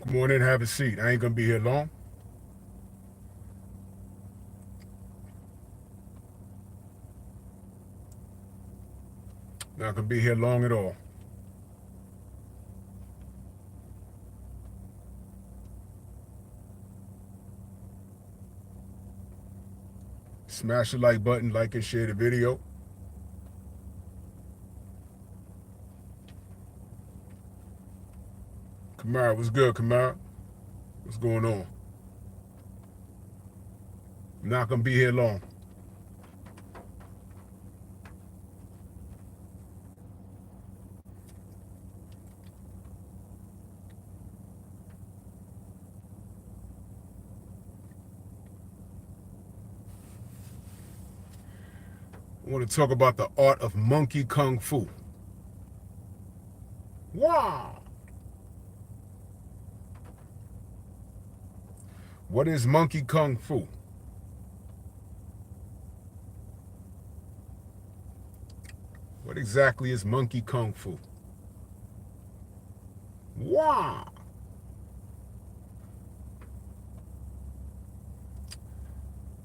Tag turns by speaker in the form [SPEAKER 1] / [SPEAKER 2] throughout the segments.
[SPEAKER 1] Come on in, have a seat. I ain't gonna be here long. Not gonna be here long at all. Smash the like button, like and share the video. Kamara, what's good, Kamara? What's going on? Not gonna be here long. I want to talk about the art of monkey kung fu. Wow. What is monkey kung fu? What exactly is monkey kung fu? Wow.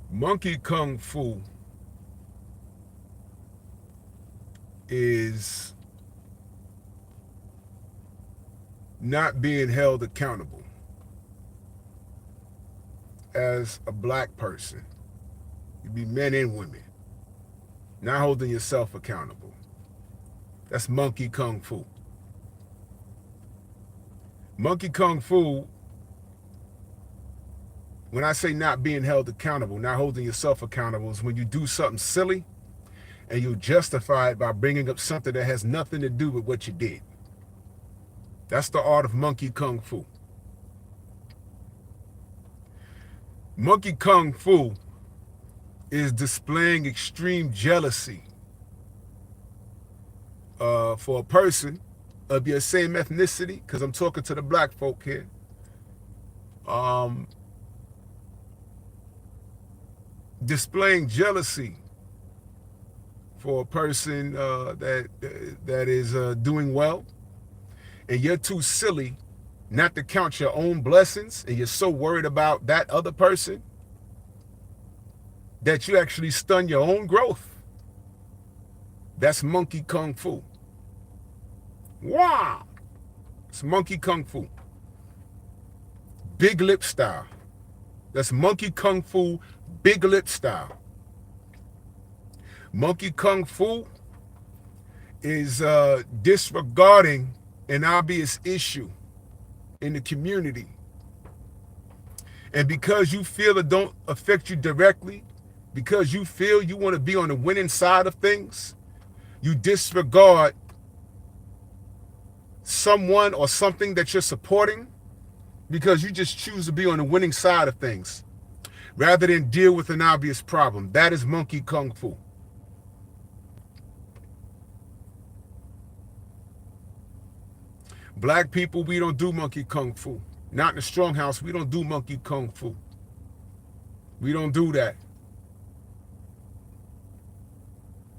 [SPEAKER 1] Monkey kung fu is not being held accountable as a black person. You be men and women, not holding yourself accountable. That's monkey kung fu. Monkey kung fu, when I say not being held accountable, not holding yourself accountable, is when you do something silly and you justify it by bringing up something that has nothing to do with what you did. That's the art of monkey kung fu. Monkey kung fu is displaying extreme jealousy for a person of your same ethnicity, because I'm talking to the black folk here. Displaying jealousy for a person that is doing well, and you're too silly not to count your own blessings, and you're so worried about that other person that you actually stun your own growth. That's monkey kung fu. Wow. It's monkey kung fu. Big lip style. That's monkey kung fu, big lip style. Monkey kung fu is disregarding an obvious issue in the community. And because you feel it don't affect you directly, because you feel you want to be on the winning side of things, you disregard someone or something that you're supporting because you just choose to be on the winning side of things rather than deal with an obvious problem. That is monkey kung fu. Black people, we don't do monkey kung fu. Not in the strong house, we don't do monkey kung fu. We don't do that.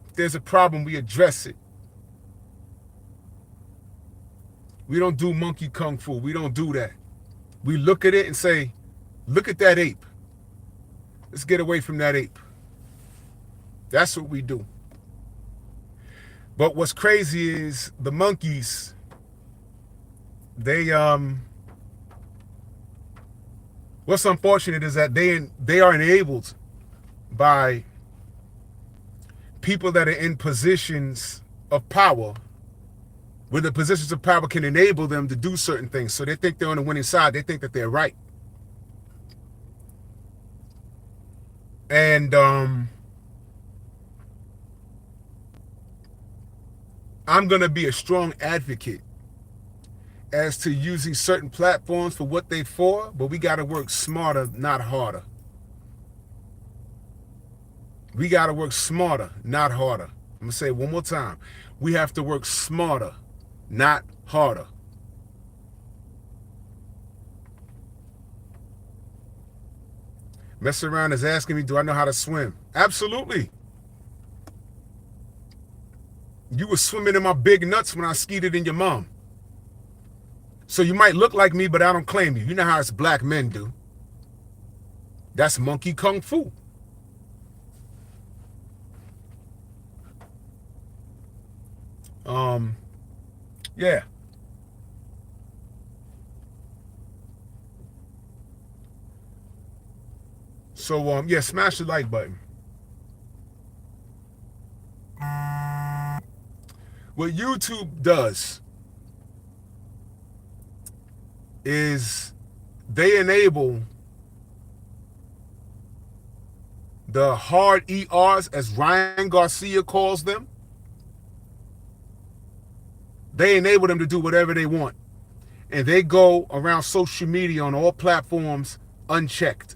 [SPEAKER 1] If there's a problem, we address it. We don't do monkey kung fu. We don't do that. We look at it and say, look at that ape. Let's get away from that ape. That's what we do. But what's crazy is the monkeys, what's unfortunate is that they are enabled by people that are in positions of power, where the positions of power can enable them to do certain things. So they think they're on the winning side. They think that they're right. And I'm going to be a strong advocate as to using certain platforms for what they're for, but we got to work smarter, not harder. We got to work smarter, not harder. I'm going to say it one more time. We have to work smarter, not harder. Mess around is asking me, do I know how to swim? Absolutely. You were swimming in my big nuts when I skeeted in your mom. So you might look like me, but I don't claim you. You know how us black men do. That's monkey kung fu. Yeah. So yeah, smash the like button. What YouTube does is they enable the hard ERs, as Ryan Garcia calls them. They enable them to do whatever they want. And they go around social media on all platforms unchecked.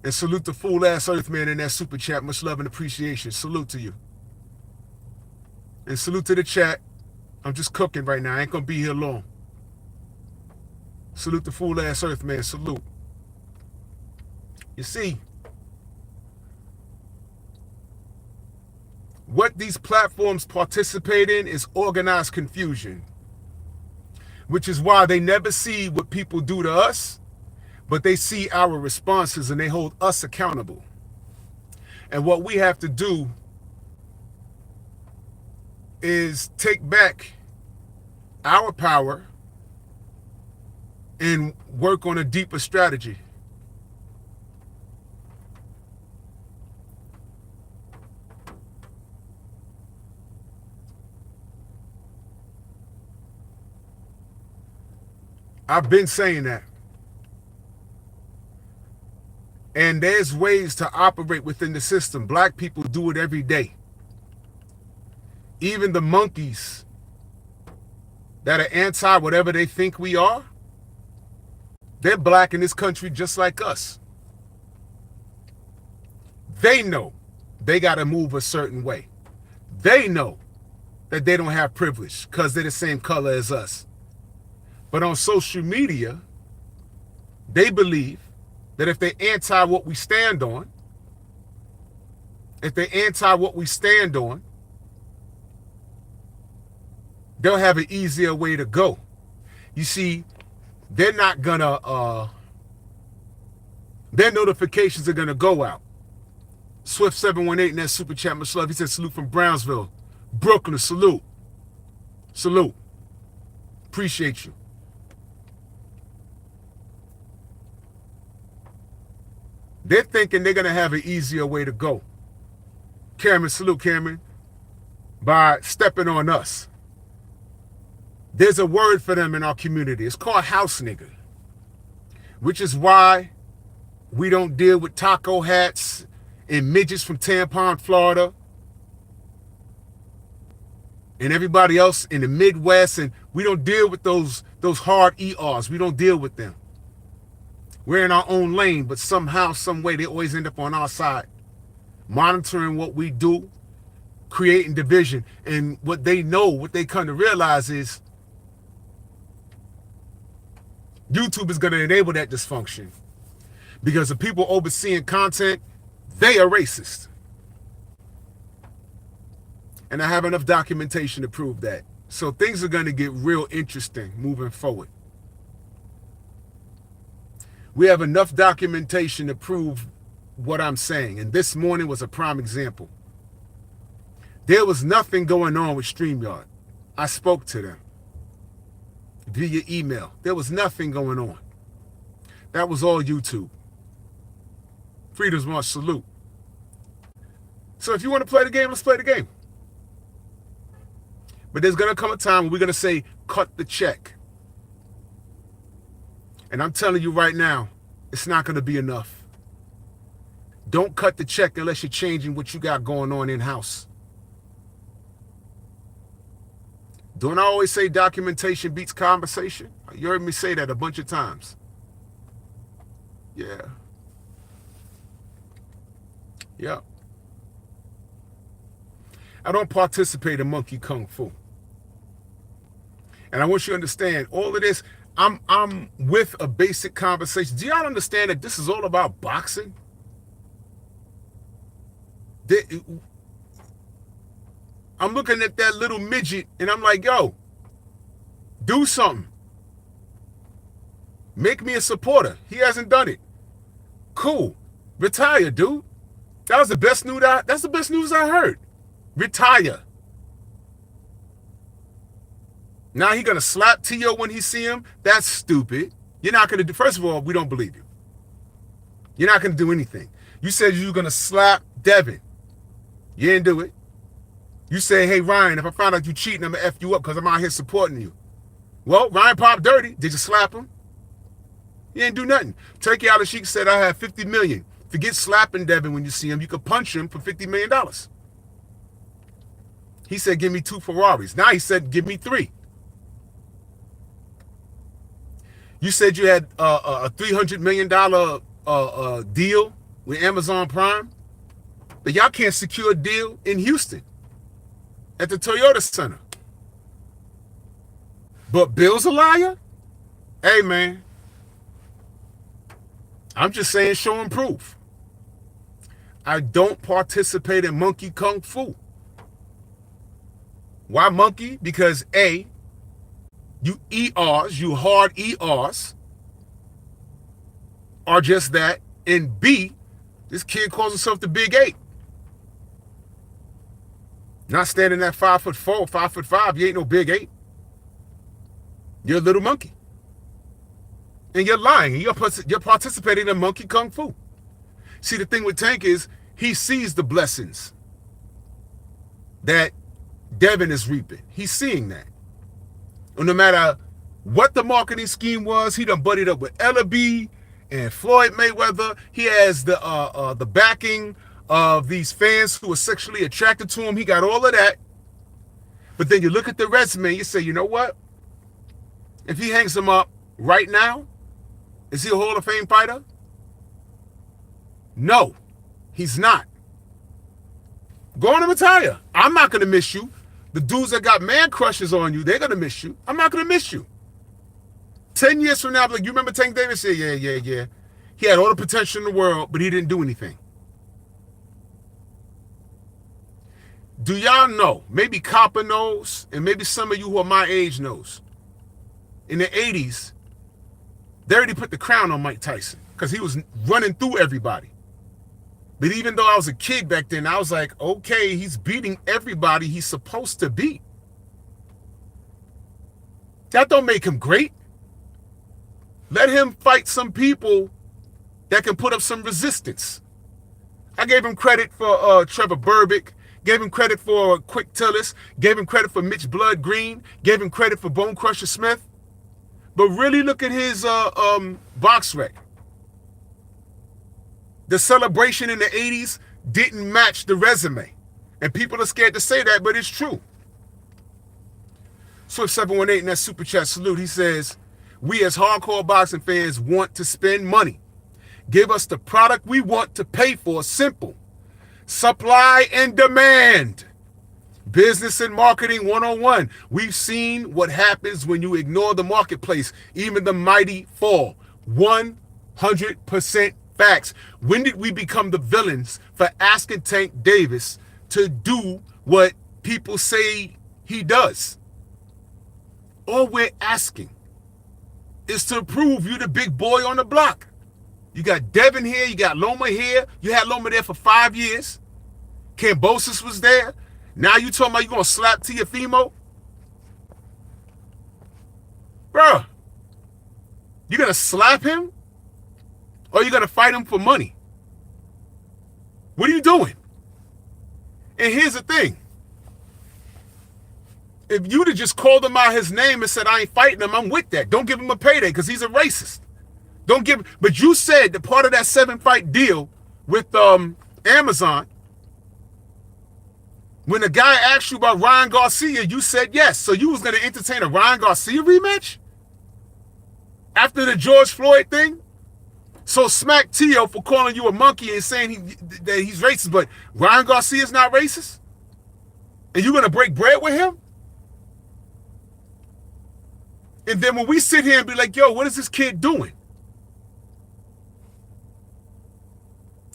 [SPEAKER 1] And salute the fool-ass Earthman in that super chat. Much love and appreciation. Salute to you. And salute to the chat. I'm just cooking right now. I ain't going to be here long. Salute the fool-ass Earthman. Salute. You see, what these platforms participate in is organized confusion, which is why they never see what people do to us, but they see our responses and they hold us accountable. And what we have to do is take back our power and work on a deeper strategy. I've been saying that. And there's ways to operate within the system. Black people do it every day. Even the monkeys that are anti whatever they think we are, they're black in this country just like us. They know they got to move a certain way. They know that they don't have privilege because they're the same color as us. But on social media, they believe that if they anti what we stand on, they'll have an easier way to go. You see, they're not gonna, their notifications are gonna go out. Swift718 in that super chat, much love. He said salute from Brownsville, Brooklyn. Salute. Salute. Appreciate you. They're thinking they're going to have an easier way to go. Cameron, salute Cameron, by stepping on us. There's a word for them in our community. It's called house nigga, which is why we don't deal with taco hats and midgets from Tampon, Florida, and everybody else in the Midwest, and we don't deal with those hard ERs. We don't deal with them. We're in our own lane, but somehow, some way, they always end up on our side, monitoring what we do, creating division. And what they know, what they come to realize is YouTube is going to enable that dysfunction, because the people overseeing content, they are racist. And I have enough documentation to prove that. So things are going to get real interesting moving forward. We have enough documentation to prove what I'm saying. And this morning was a prime example. There was nothing going on with StreamYard. I spoke to them via email. There was nothing going on. That was all YouTube. Freedom's March, salute. So if you want to play the game, let's play the game. But there's going to come a time when we're going to say, cut the check. And I'm telling you right now, it's not going to be enough. Don't cut the check unless you're changing what you got going on in-house. Don't I always say documentation beats conversation? You heard me say that a bunch of times. Yeah. Yeah. I don't participate in monkey kung fu. And I want you to understand all of this. I'm with a basic conversation. Do y'all understand that this is all about boxing? I'm looking at that little midget and I'm like, yo, Do something. Make me a supporter. He hasn't done it. Cool. Retire, dude. That was the best news. That's the best news I heard. Retire. Now he gonna slap T.O. when he see him? That's stupid. You're not gonna do. First of all, we don't believe you. You're not gonna do anything. You said you were gonna slap Devin. You didn't do it. You say, hey Ryan, if I find out you cheating, I'm gonna F you up because I'm out here supporting you. Well, Ryan popped dirty. Did you slap him? You didn't do nothing. Turkey Al Sheikh said I have $50 million. Forget slapping Devin when you see him. You could punch him for $50 million. He said, give me 2 Ferraris. Now he said, give me 3. You said you had a $300 million deal with Amazon Prime, but y'all can't secure a deal in Houston at the Toyota Center. But Bill's a liar? Hey, man. I'm just saying show and prove. I don't participate in monkey kung fu. Why monkey? Because A, you ERs, you hard ERs, are just that. And B, this kid calls himself the Big 8. Not standing at 5'4", 5'5", you ain't no Big 8. You're a little monkey. And you're lying. You're participating in monkey kung fu. See, the thing with Tank is he sees the blessings that Devin is reaping. He's seeing that. And no matter what the marketing scheme was, he done buddied up with Ella B and Floyd Mayweather. He has the backing of these fans who are sexually attracted to him. He got all of that. But then you look at the resume, you say, you know what? If he hangs him up right now, is he a Hall of Fame fighter? No, he's not. Go on and retire. I'm not going to miss you. The dudes that got man crushes on you, they're going to miss you. I'm not going to miss you. 10 years from now, like, you remember Tank Davis? Yeah. He had all the potential in the world, but he didn't do anything. Do y'all know, maybe Copper knows, and maybe some of you who are my age knows, in the 80s, they already put the crown on Mike Tyson because he was running through everybody. But even though I was a kid back then, I was like, okay, he's beating everybody he's supposed to beat. That don't make him great. Let him fight some people that can put up some resistance. I gave him credit for Trevor Berbick, gave him credit for Quick Tillis, gave him credit for Mitch Blood Green, gave him credit for Bone Crusher Smith. But really look at his box rec. The celebration in the 80s didn't match the resume. And people are scared to say that, but it's true. Swift 718 in that super chat salute, he says, we as hardcore boxing fans want to spend money. Give us the product we want to pay for. Simple. Supply and demand. Business and marketing 101. We've seen what happens when you ignore the marketplace. Even the mighty fall. 100% facts. When did we become the villains for asking Tank Davis to do what people say he does? All we're asking is to prove you the big boy on the block. You got Devin here, you got Loma here. You had Loma there for 5 years. Cambosis was there. Now you talking about you gonna slap Tiafimo? Bruh, you gonna slap him? Or you gonna fight him for money? What are you doing? And here's the thing. If you'd have just called him out his name and said, I ain't fighting him, I'm with that. Don't give him a payday because he's a racist. Don't give, but you said that part of that 7-fight deal with Amazon, when the guy asked you about Ryan Garcia, you said yes. So you was going to entertain a Ryan Garcia rematch? After the George Floyd thing? So smack Tio for calling you a monkey and saying that he's racist, but Ryan Garcia's not racist? And you're going to break bread with him? And then when we sit here and be like, yo, what is this kid doing?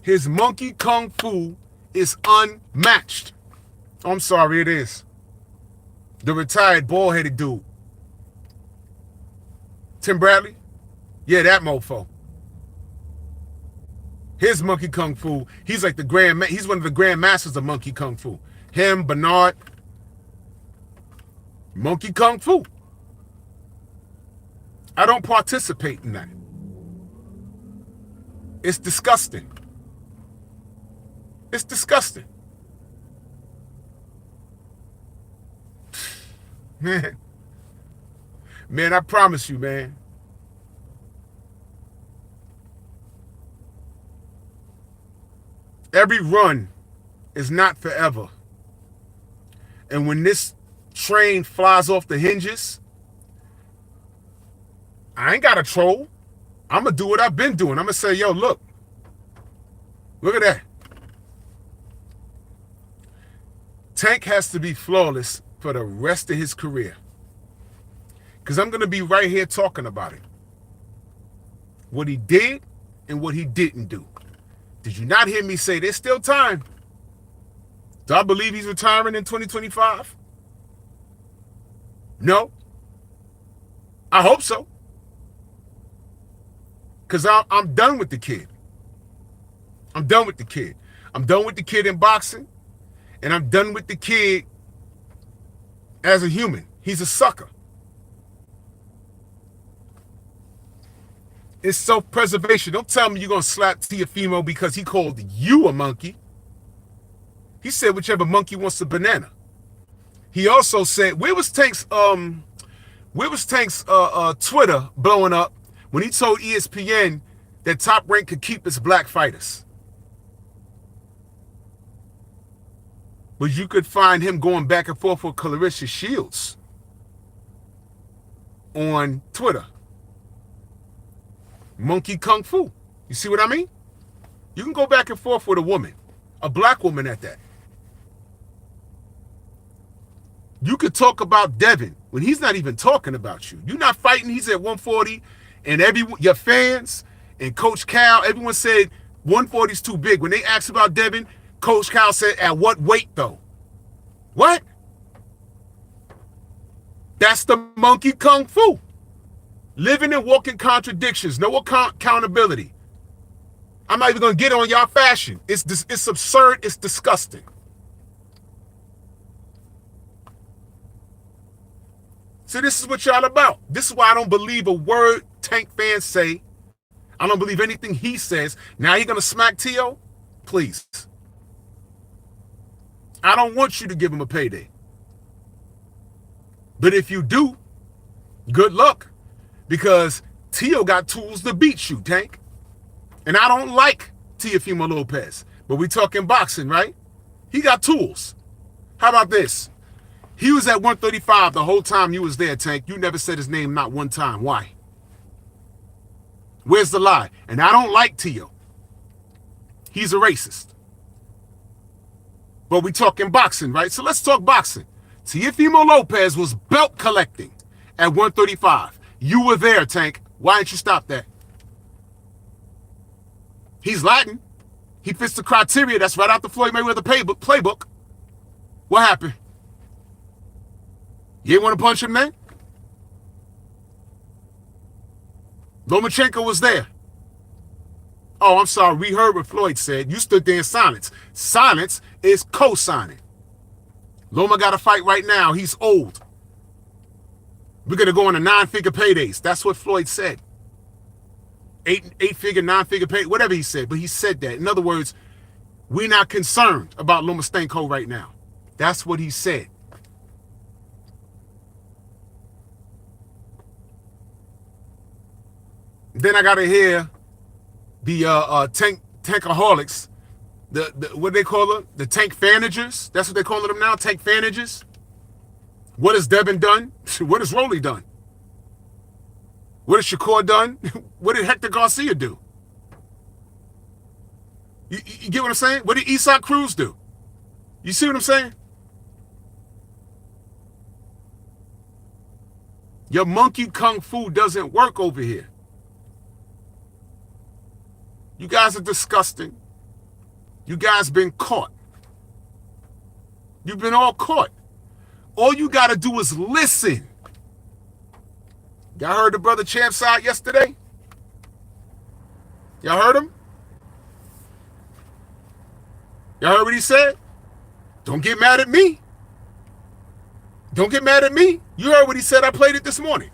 [SPEAKER 1] His monkey kung fu is unmatched. I'm sorry, it is. The retired bald-headed dude. Tim Bradley? Yeah, that mofo. His monkey kung fu, he's like he's one of the grand masters of monkey kung fu. Him, Bernard, monkey kung fu. I don't participate in that. It's disgusting. It's disgusting. Man, I promise you, man. Every run is not forever. And when this train flies off the hinges, I ain't got to troll. I'm going to do what I've been doing. I'm going to say, yo, look at that. Tank has to be flawless for the rest of his career. Because I'm going to be right here talking about it. What he did and what he didn't do. Did you not hear me say there's still time? Do I believe he's retiring in 2025? No. I hope so. Because I'm done with the kid. I'm done with the kid. I'm done with the kid in boxing. And I'm done with the kid as a human. He's a sucker. It's self-preservation. Don't tell me you're going to slap Teofimo because he called you a monkey. He said whichever monkey wants a banana. He also said, where was Tank's Twitter blowing up when he told ESPN that Top Rank could keep its black fighters? But you could find him going back and forth with Clarissa Shields on Twitter. Monkey Kung Fu. You see what I mean? You can go back and forth with a woman, a black woman at that. You could talk about Devin when he's not even talking about you. You're not fighting. He's at 140, and your fans and Coach Cal, everyone said 140 is too big. When they asked about Devin, Coach Cal said, at what weight though? What? That's the monkey kung fu. Living and walking contradictions. No accountability. I'm not even going to get on y'all fashion. It's absurd. It's disgusting. So this is what y'all about. This is why I don't believe a word Tank fans say. I don't believe anything he says. Now you're going to smack Tio? Please. I don't want you to give him a payday. But if you do, good luck. Because Tio got tools to beat you, Tank. And I don't like Teofimo Lopez. But we talking boxing, right? He got tools. How about this? He was at 135 the whole time you was there, Tank. You never said his name not one time. Why? Where's the lie? And I don't like Tio. He's a racist. But we talking boxing, right? So let's talk boxing. Teofimo Lopez was belt collecting at 135. You were there, Tank. Why didn't you stop that? He's Latin. He fits the criteria. That's right out the Floyd Mayweather playbook. What happened? You didn't want to punch him then? Lomachenko was there. Oh, I'm sorry. We heard what Floyd said. You stood there in silence. Silence is co-signing. Loma got to fight right now. He's old. We're going to go on a 9-figure paydays. That's what Floyd said. 8-figure, 9-figure pay, whatever he said. But he said that. In other words, we're not concerned about Lomachenko right now. That's what he said. Then I got to hear the tankaholics, the what they call them, the tank fanagers. That's what they're calling them now, tank fanagers. What has Devin done? What has Rolly done? What has Shakur done? What did Hector Garcia do? You get what I'm saying? What did Isak Cruz do? You see what I'm saying? Your monkey kung fu doesn't work over here. You guys are disgusting. You guys been caught. You've been all caught. All you got to do is listen. Y'all heard the brother Champ side yesterday? Y'all heard him? Y'all heard what he said? Don't get mad at me. Don't get mad at me. You heard what he said. I played it this morning.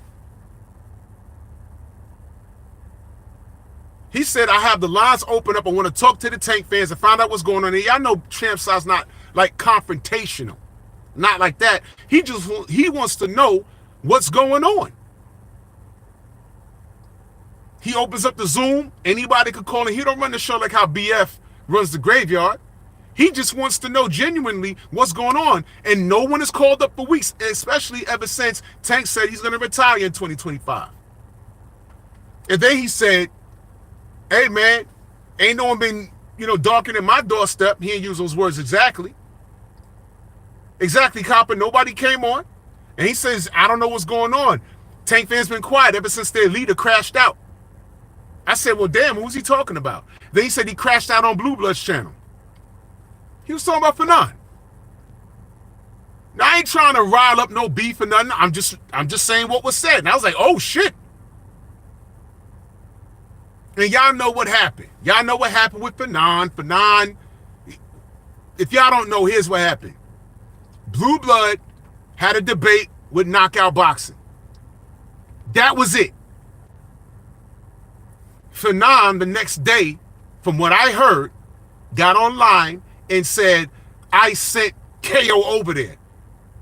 [SPEAKER 1] He said, I have the lines open up. I want to talk to the Tank fans and find out what's going on. And y'all know Champ side's not like confrontational. Not like that. He wants to know what's going on. He opens up the Zoom. Anybody could call in. He don't run the show like how BF runs the graveyard. He just wants to know genuinely what's going on. And no one is called up for weeks, especially ever since Tank said he's going to retire in 2025. And then he said, hey, man, ain't no one been, darkening my doorstep. He didn't use those words exactly. Exactly, Copper. Nobody came on. And he says, I don't know what's going on. Tank fans been quiet ever since their leader crashed out. I said, well, damn, who's he talking about? Then he said he crashed out on Blue Blood's channel. He was talking about Fanon. Now, I ain't trying to rile up no beef or nothing. I'm just saying what was said. And I was like, oh, shit. And y'all know what happened. Y'all know what happened with Fanon. Fanon, if y'all don't know, here's what happened. Blue Blood had a debate with Knockout Boxing. That was it. Fanon, the next day, from what I heard, got online and said, I sent KO over there.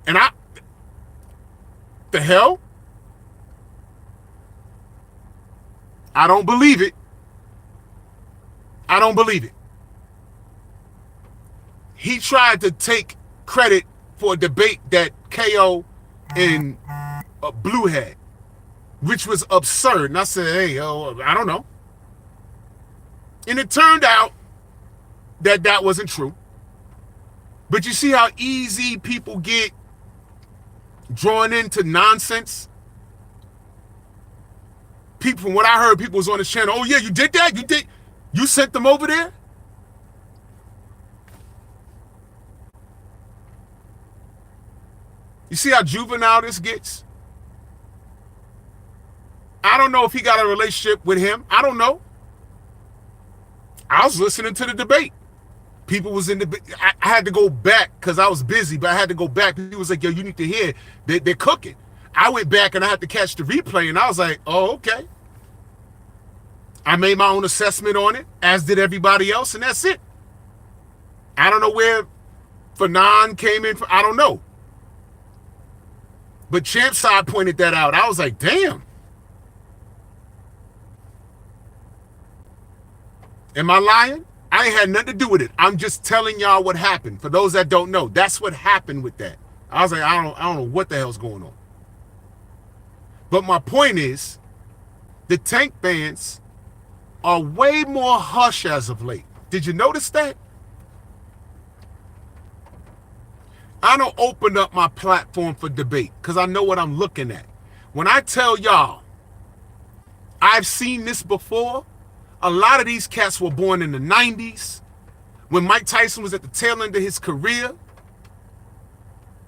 [SPEAKER 1] And the hell? I don't believe it. I don't believe it. He tried to take credit for a debate that KO and Blue had, which was absurd. And I said, hey, I don't know. And it turned out that wasn't true. But you see how easy people get drawn into nonsense? People, from what I heard, people was on the channel, oh yeah, you did that? You sent them over there? You see how juvenile this gets? I don't know if he got a relationship with him. I don't know. I was listening to the debate. People was in the. I had to go back because I was busy, but I had to go back. He was like, yo, you need to hear that they're cooking. I went back and I had to catch the replay, and I was like, oh, okay. I made my own assessment on it, as did everybody else, and that's it. I don't know where Fanon came in. I don't know. But Champ side pointed that out. I was like, damn. Am I lying? I ain't had nothing to do with it. I'm just telling y'all what happened. For those that don't know, that's what happened with that. I was like, I don't know what the hell's going on. But my point is, the Tank fans are way more hush as of late. Did you notice that? I don't open up my platform for debate because I know what I'm looking at. When I tell y'all, I've seen this before. A lot of these cats were born in the 90s when Mike Tyson was at the tail end of his career.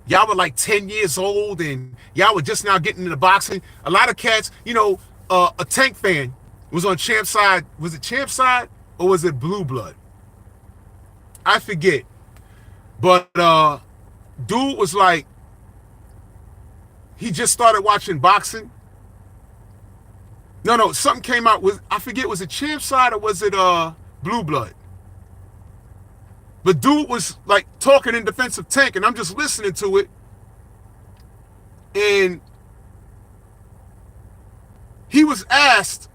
[SPEAKER 1] Y'all were like 10 years old and y'all were just now getting into boxing. A lot of cats, a Tank fan was on Champ side. Was it Champ side or was it Blue Blood? I forget. But dude was like, he just started watching boxing. No, something came out with, I forget, was it Champ side or was it Blue Blood? But dude was like talking in defense of Tank, and I'm just listening to it. And he was asked,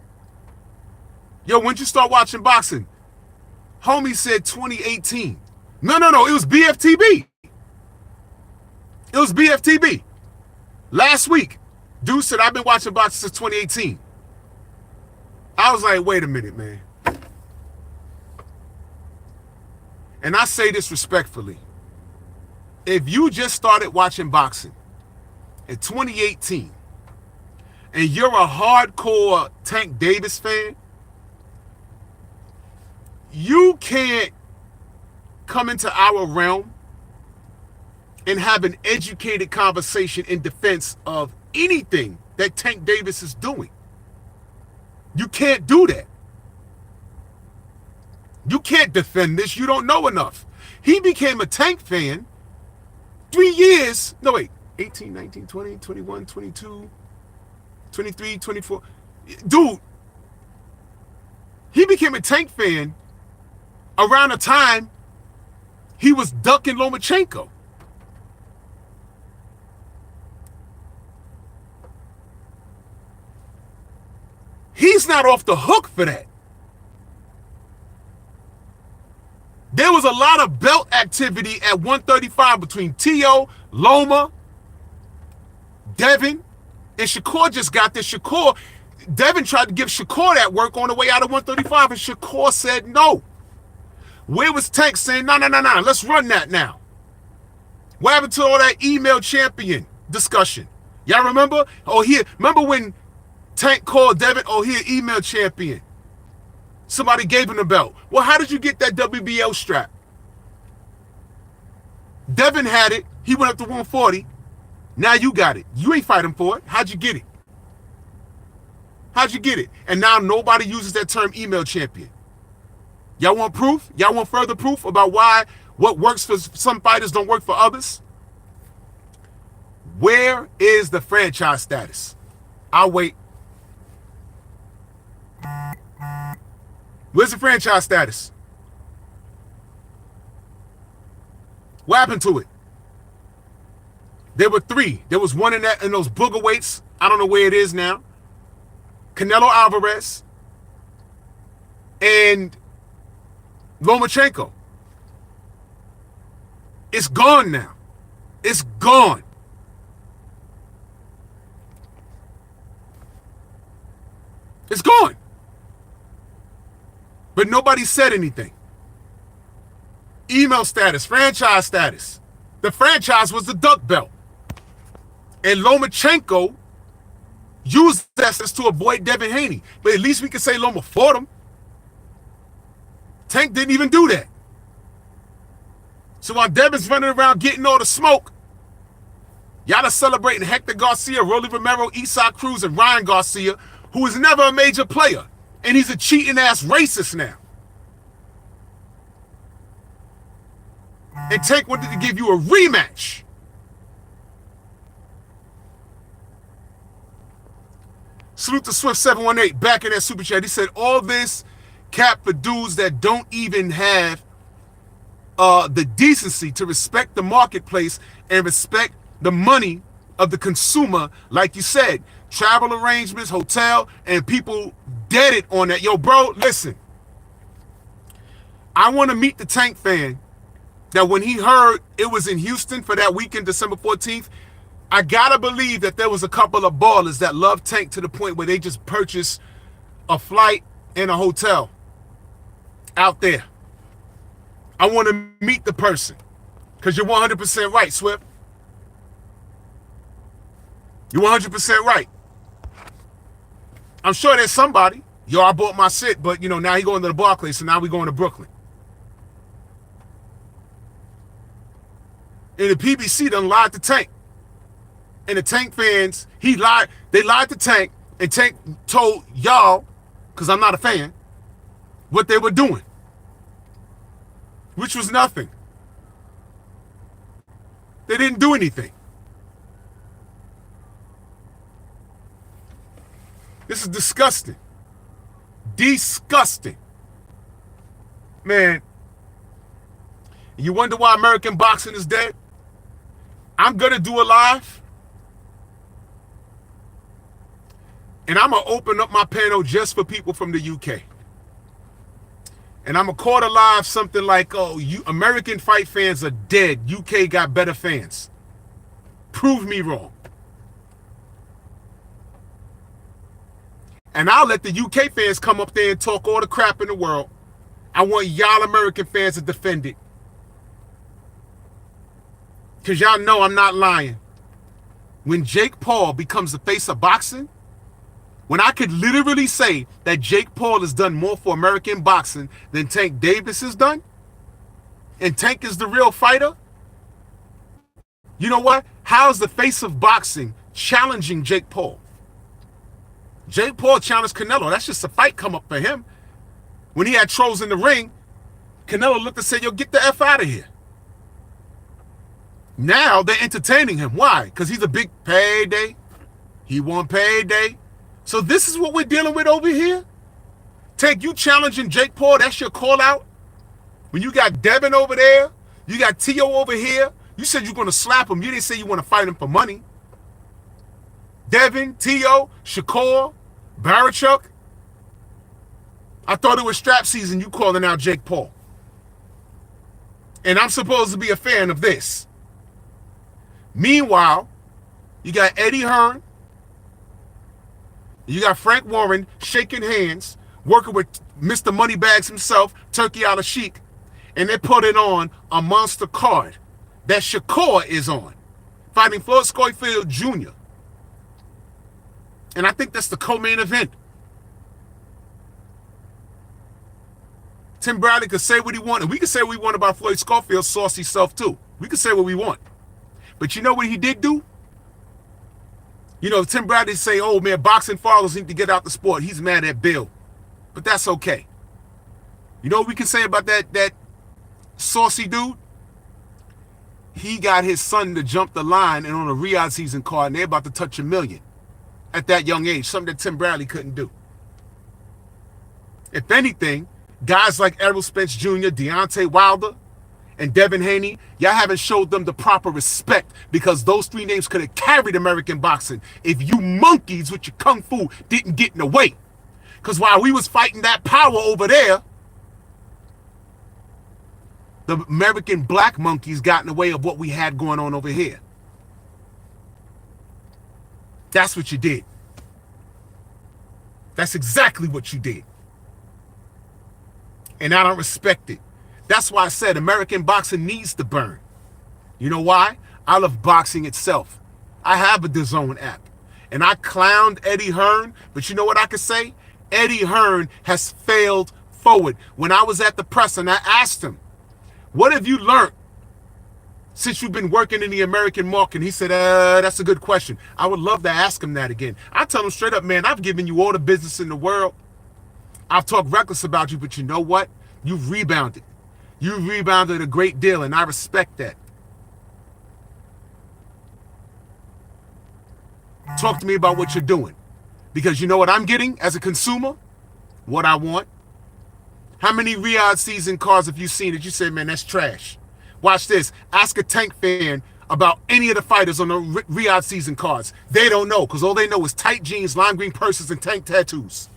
[SPEAKER 1] yo, when'd you start watching boxing? Homie said 2018. No, it was BFTB. It was BFTB. Last week, dude said, I've been watching boxing since 2018. I was like, wait a minute, man. And I say this respectfully. If you just started watching boxing in 2018 and you're a hardcore Tank Davis fan, you can't come into our realm and have an educated conversation in defense of anything that Tank Davis is doing. You can't do that. You can't defend this. You don't know enough. He became a Tank fan 3 years. No, wait. 18, 19, 20, 21, 22, 23, 24. Dude, he became a Tank fan around the time he was ducking Lomachenko. He's not off the hook for that. There was a lot of belt activity at 135 between T.O., Loma, Devin, and Shakur just got this. Devin tried to give Shakur that work on the way out of 135, and Shakur said no. Where was Tank saying, no, let's run that now? What happened to all that email champion discussion? Y'all remember? Remember when Tank called Devin, email champion. Somebody gave him the belt. Well, how did you get that WBL strap? Devin had it. He went up to 140. Now you got it. You ain't fighting for it. How'd you get it? How'd you get it? And now nobody uses that term email champion. Y'all want proof? Y'all want further proof about why what works for some fighters don't work for others? Where is the franchise status? I'll wait. Where's the franchise status? What happened to it? There were 3. There was one in those booger weights. I don't know where it is now. Canelo Alvarez and Lomachenko. It's gone now. It's gone. It's gone. But nobody said anything. Email status, franchise status. The franchise was the duck belt. And Lomachenko used that to avoid Devin Haney. But at least we can say Loma fought him. Tank didn't even do that. So while Devin's running around getting all the smoke, y'all are celebrating Hector Garcia, Rolly Romero, Isaac Cruz, and Ryan Garcia, who was never a major player. And he's a cheating ass racist now. And Tank wanted to give you a rematch. Salute to Swift 718 back in that super chat. He said all this cap for dudes that don't even have the decency to respect the marketplace and respect the money of the consumer, like you said. Travel arrangements, hotel, and people dead it on that. Yo, bro, listen. I want to meet the Tank fan that when he heard it was in Houston for that weekend, December 14th, I gotta believe that there was a couple of ballers that love Tank to the point where they just purchased a flight and a hotel out there. I want to meet the person because you're 100% right, Swift. You're 100% right. I'm sure there's somebody. Yo, I bought my shit, but, now he going to the Barclays, so now we going to Brooklyn. And the PBC done lied to Tank. And the Tank fans, they lied to Tank, and Tank told y'all, because I'm not a fan, what they were doing. Which was nothing. They didn't do anything. This is disgusting. Disgusting. Man, you wonder why American boxing is dead? I'm going to do a live. And I'm going to open up my panel just for people from the UK. And I'm going to call the live something like, American fight fans are dead. UK got better fans. Prove me wrong. And I'll let the UK fans come up there and talk all the crap in the world. I want y'all American fans to defend it. Because y'all know I'm not lying. When Jake Paul becomes the face of boxing, when I could literally say that Jake Paul has done more for American boxing than Tank Davis has done, and Tank is the real fighter, you know what? How's the face of boxing challenging Jake Paul? Jake Paul challenged Canelo. That's just a fight come up for him. When he had trolls in the ring, Canelo looked and said, yo, get the F out of here. Now they're entertaining him. Why? Because he's a big payday. He won payday. So this is what we're dealing with over here? Take you challenging Jake Paul, that's your call out? When you got Devin over there, you got T.O. over here, you said you're going to slap him. You didn't say you want to fight him for money. Devin, T.O., Shakur, Barachuk. I thought it was strap season, you calling out Jake Paul. And I'm supposed to be a fan of this. Meanwhile, you got Eddie Hearn, you got Frank Warren shaking hands, working with Mr. Moneybags himself, Turkey Al Sheik, and they put it on a monster card that Shakur is on, fighting Floyd Schofield Jr. And I think that's the co-main event. Tim Bradley could say what he wanted. We could say what we want about Floyd Schofield's saucy self too. We could say what we want. But you know what he did do? You know, Tim Bradley say, oh man, boxing fathers need to get out the sport. He's mad at Bill. But that's okay. You know what we can say about that saucy dude? He got his son to jump the line and on a Riyadh season card, and they're about to touch $1 million at that young age, something that Tim Bradley couldn't do. If anything, guys like Errol Spence Jr., Deontay Wilder, and Devin Haney, y'all haven't showed them the proper respect because those three names could have carried American boxing if you monkeys with your kung fu didn't get in the way. Because while we was fighting that power over there, the American black monkeys got in the way of what we had going on over here. That's what you did. That's exactly what you did. And I don't respect it. That's why I said American boxing needs to burn. You know why? I love boxing itself. I have a DAZN app. And I clowned Eddie Hearn, but you know what I could say? Eddie Hearn has failed forward. When I was at the press and I asked him, what have you learned since you've been working in the American market? He said, that's a good question. I would love to ask him that again. I tell him straight up, man, I've given you all the business in the world. I've talked reckless about you, but you know what? You've rebounded. You rebounded a great deal, and I respect that. Talk to me about what you're doing. Because you know what I'm getting as a consumer? What I want. How many Riyadh season cards have you seen that you say, man, that's trash? Watch this. Ask a Tank fan about any of the fighters on the Riyadh season cards. They don't know, because all they know is tight jeans, lime green purses, and Tank tattoos.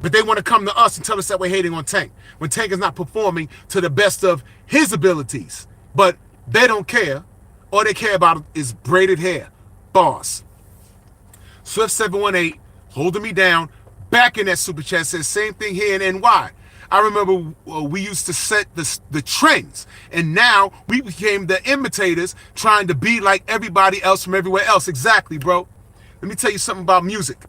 [SPEAKER 1] But they want to come to us and tell us that we're hating on Tank, when Tank is not performing to the best of his abilities. But they don't care. All they care about is braided hair. Bars. Swift718, holding me down, back in that super chat, says same thing here in NY. I remember we used to set the trends, and now we became the imitators, trying to be like everybody else from everywhere else. Exactly, bro. Let me tell you something about music.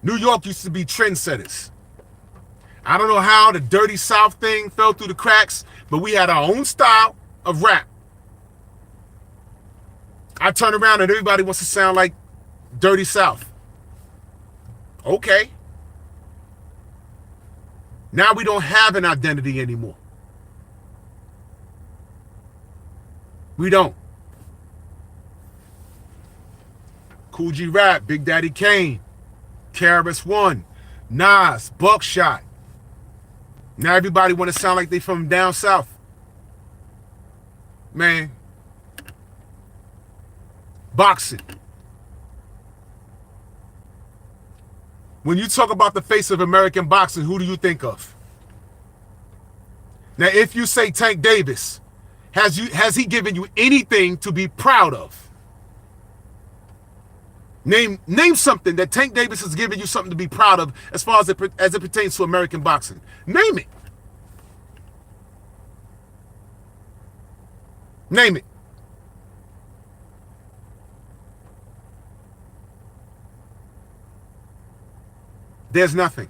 [SPEAKER 1] New York used to be trendsetters. I don't know how the Dirty South thing fell through the cracks, but we had our own style of rap. I turn around and everybody wants to sound like Dirty South. Okay. Now we don't have an identity anymore. We don't. Cool G Rap, Big Daddy Kane, KRS One, Nas, Buckshot. Now everybody want to sound like they from down south. Man. Boxing. When you talk about the face of American boxing, who do you think of? Now, if you say Tank Davis, has he given you anything to be proud of? Name something that Tank Davis has given you something to be proud of as far as it pertains to American boxing. Name it. Name it. There's nothing.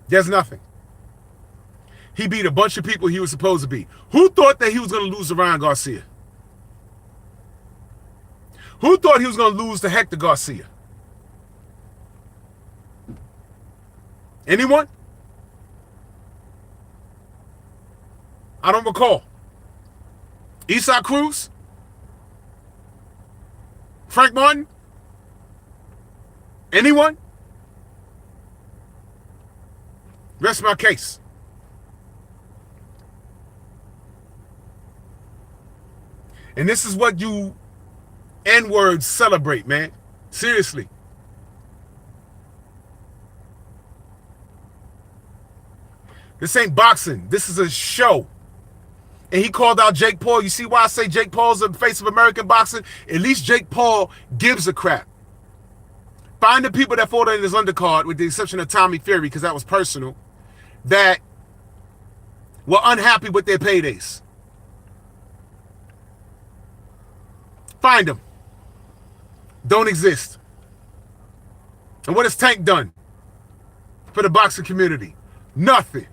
[SPEAKER 1] There's nothing. He beat a bunch of people he was supposed to beat. Who thought that he was going to lose to Ryan Garcia? Who thought he was going to lose to Hector Garcia? Anyone? I don't recall. Isaac Cruz? Frank Martin? Anyone? Rest my case. And this is what you N-words celebrate, man. Seriously. This ain't boxing. This is a show. And he called out Jake Paul. You see why I say Jake Paul's the face of American boxing? At least Jake Paul gives a crap. Find the people that fought in his undercard, with the exception of Tommy Fury, because that was personal, that were unhappy with their paydays. Find them. Don't exist. And what has Tank done for the boxing community? Nothing.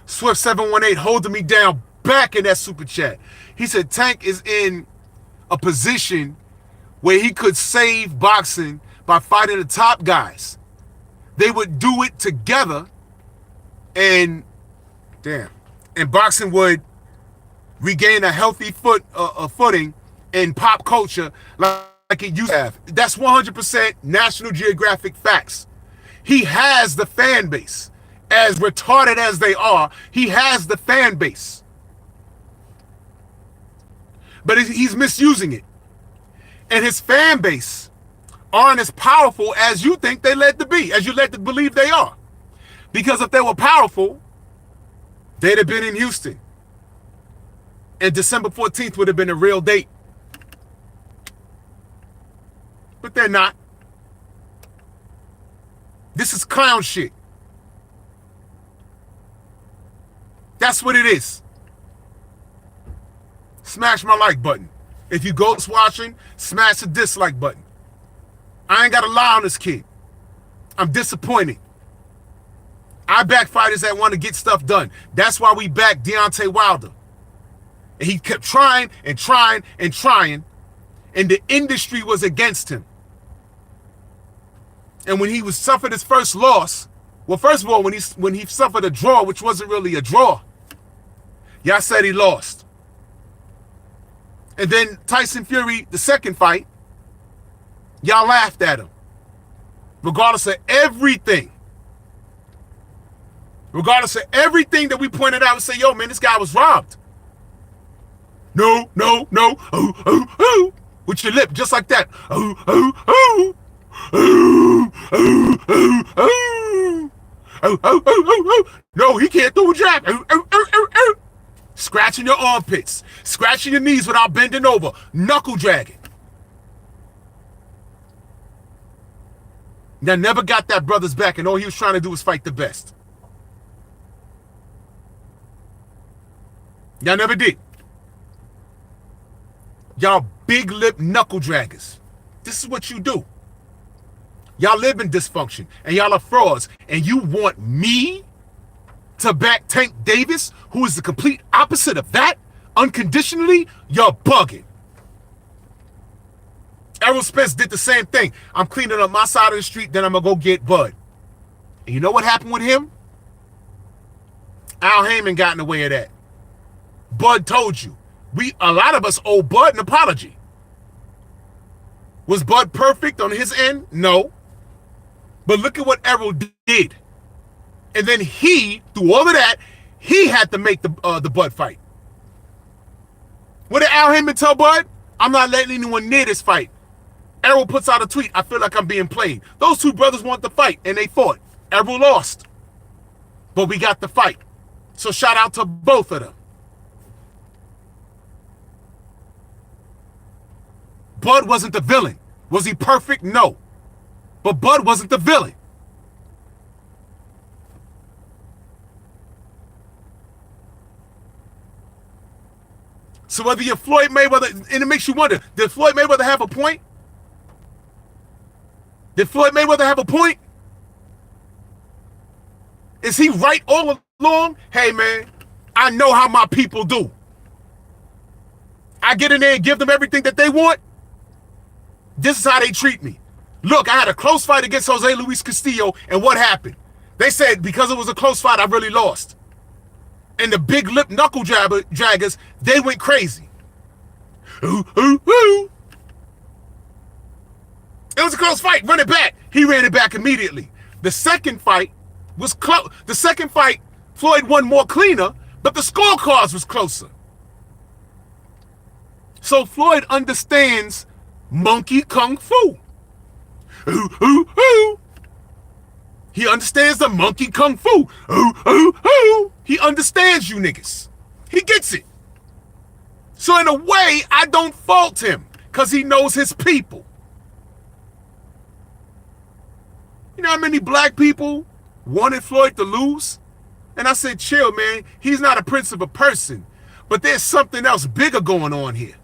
[SPEAKER 1] Swift 718 holding me down back in that super chat. He said Tank is in a position where he could save boxing by fighting the top guys. They would do it together, and boxing would regain a healthy footing in pop culture like it used to have. That's 100% National Geographic facts. He has the fan base. As retarded as they are, he has the fan base. But he's misusing it. And his fan base aren't as powerful as you think they led to be, as you led to believe they are. Because if they were powerful, they'd have been in Houston. And December 14th would have been a real date. But they're not. This is clown shit. That's what it is. Smash my like button. If you ghost watching, smash the dislike button. I ain't got to lie on this kid. I'm disappointed. I back fighters that want to get stuff done. That's why we backed Deontay Wilder. And he kept trying and trying and trying, and the industry was against him. And when he suffered his first loss, well, first of all, when he suffered a draw, which wasn't really a draw, y'all said he lost. And then Tyson Fury, the second fight, y'all laughed at him. Regardless of everything. Regardless of everything that we pointed out and say, yo, man, this guy was robbed. No, no, no. Oh, oh, oh. With your lip, just like that. Oh, oh, oh. Oh, oh, oh, oh. Oh, oh, oh, oh, oh. No, he can't throw a jab. Oh, oh, oh, oh, oh. Scratching your armpits. Scratching your knees without bending over. Knuckle dragging. Now, never got that brother's back, and all he was trying to do was fight the best. Y'all never did. Y'all big lip knuckle draggers. This is what you do. Y'all live in dysfunction, and y'all are frauds, and you want me to back Tank Davis, who is the complete opposite of that, unconditionally? You're bugging. Errol Spence did the same thing. I'm cleaning up my side of the street, then I'm going to go get Bud. And you know what happened with him? Al Heyman got in the way of that. Bud told you. A lot of us owe Bud an apology. Was Bud perfect on his end? No. But look at what Errol did. And then through all of that, he had to make the Bud fight. What did Al Heyman tell Bud? I'm not letting anyone near this fight. Errol puts out a tweet, I feel like I'm being played. Those two brothers want the fight, and they fought. Errol lost. But we got the fight. So shout out to both of them. Bud wasn't the villain. Was he perfect? No. But Bud wasn't the villain. So whether you're Floyd Mayweather, and it makes you wonder, did Floyd Mayweather have a point? Did Floyd Mayweather have a point? Is he right all along? Hey, man, I know how my people do. I get in there and give them everything that they want. This is how they treat me. Look, I had a close fight against Jose Luis Castillo, and what happened? They said because it was a close fight, I really lost. And the big lip knuckle jaggers, they went crazy. Ooh, ooh, ooh. It was a close fight. Run it back. He ran it back immediately. The second fight was close. The second fight, Floyd won more cleaner, but the scorecards was closer. So Floyd understands monkey kung fu. Ooh, ooh, ooh. He understands the monkey kung fu. Ooh, ooh, ooh. He understands you niggas. He gets it. So in a way, I don't fault him because he knows his people. You know how many black people wanted Floyd to lose? And I said, chill, man. He's not a prince of a person. But there's something else bigger going on here.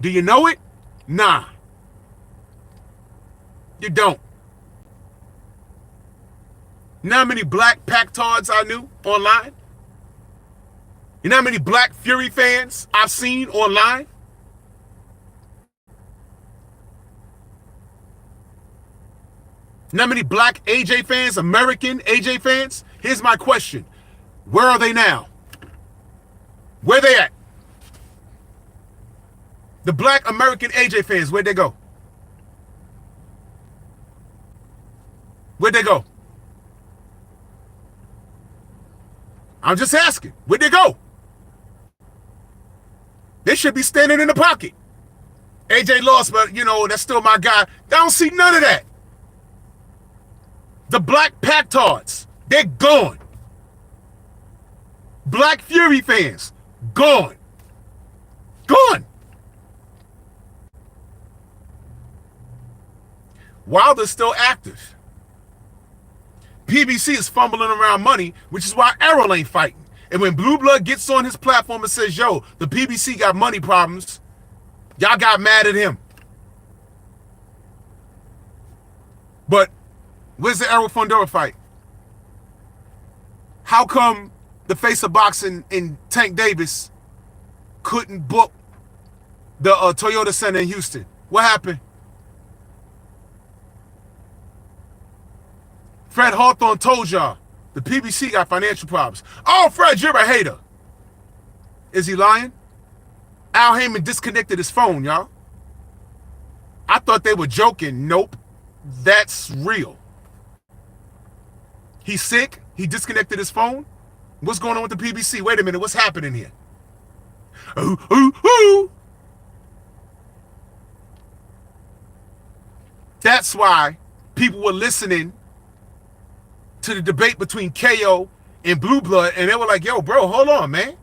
[SPEAKER 1] Do you know it? Nah. You don't. You know how many black Pactards I knew online? You know how many Black Fury fans I've seen online? You know how many black AJ fans, American AJ fans? Here's my question. Where are they now? Where they at? The black American AJ fans, where'd they go? Where'd they go? I'm just asking. Where'd they go? They should be standing in the pocket. AJ lost, but, you know, that's still my guy. I don't see none of that. The black Pactards, they're gone. Black Fury fans, gone. Gone. Wilder's still active. PBC is fumbling around money, which is why Errol ain't fighting. And when Blue Blood gets on his platform and says, yo, the PBC got money problems, y'all got mad at him. But where's the Errol Fundora fight? How come the face of boxing in Tank Davis couldn't book the Toyota Center in Houston? What happened? Fred Hawthorne told y'all the PBC got financial problems. Oh, Fred, you're a hater. Is he lying? Al Heyman disconnected his phone, y'all. I thought they were joking. Nope. That's real. He's sick. He disconnected his phone. What's going on with the PBC? Wait a minute. What's happening here? Ooh, ooh, ooh. That's why people were listening to the debate between KO and Blue Blood, and they were like, yo, bro, hold on, man.